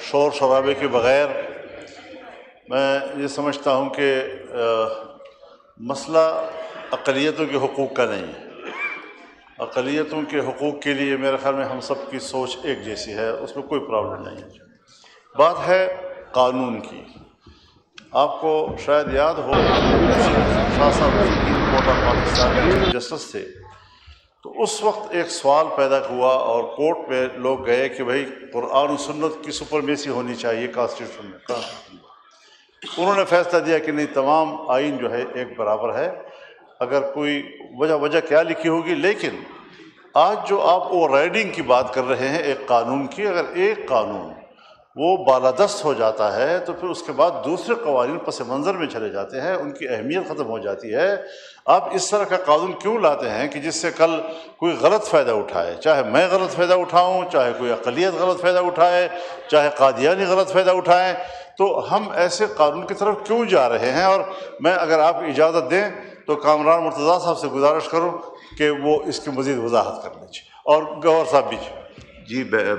شور شرابے کے بغیر میں یہ سمجھتا ہوں کہ مسئلہ اقلیتوں کے حقوق کا نہیں ہے۔ اقلیتوں کے حقوق کے لیے میرے خیال میں ہم سب کی سوچ ایک جیسی ہے، اس میں کوئی پرابلم نہیں ہے۔ بات ہے قانون کی۔ آپ کو شاید یاد ہو شاہ صاحب کوٹ آف پاکستان کے چیف جسٹس تھے، تو اس وقت ایک سوال پیدا ہوا اور کورٹ میں لوگ گئے کہ بھائی قرآن و سنت کی سپرمیسی ہونی چاہیے کانسٹیٹیوشن میں۔ انہوں نے فیصلہ دیا کہ نہیں، تمام آئین جو ہے ایک برابر ہے، اگر کوئی وجہ کیا لکھی ہوگی، لیکن آج جو آپ اوور رائڈنگ کی بات کر رہے ہیں ایک قانون کی، اگر ایک قانون وہ بالادست ہو جاتا ہے تو پھر اس کے بعد دوسرے قوانین پس منظر میں چلے جاتے ہیں، ان کی اہمیت ختم ہو جاتی ہے۔ آپ اس طرح کا قانون کیوں لاتے ہیں کہ جس سے کل کوئی غلط فائدہ اٹھائے، چاہے میں غلط فائدہ اٹھاؤں، چاہے کوئی اقلیت غلط فائدہ اٹھائے، چاہے قادیانی غلط فائدہ اٹھائیں؟ تو ہم ایسے قانون کی طرف کیوں جا رہے ہیں؟ اور میں اگر آپ اجازت دیں تو کامران مرتضیٰ صاحب سے گزارش کروں کہ وہ اس کی مزید وضاحت کر لیجیے، اور گوہر صاحب بھی۔ جی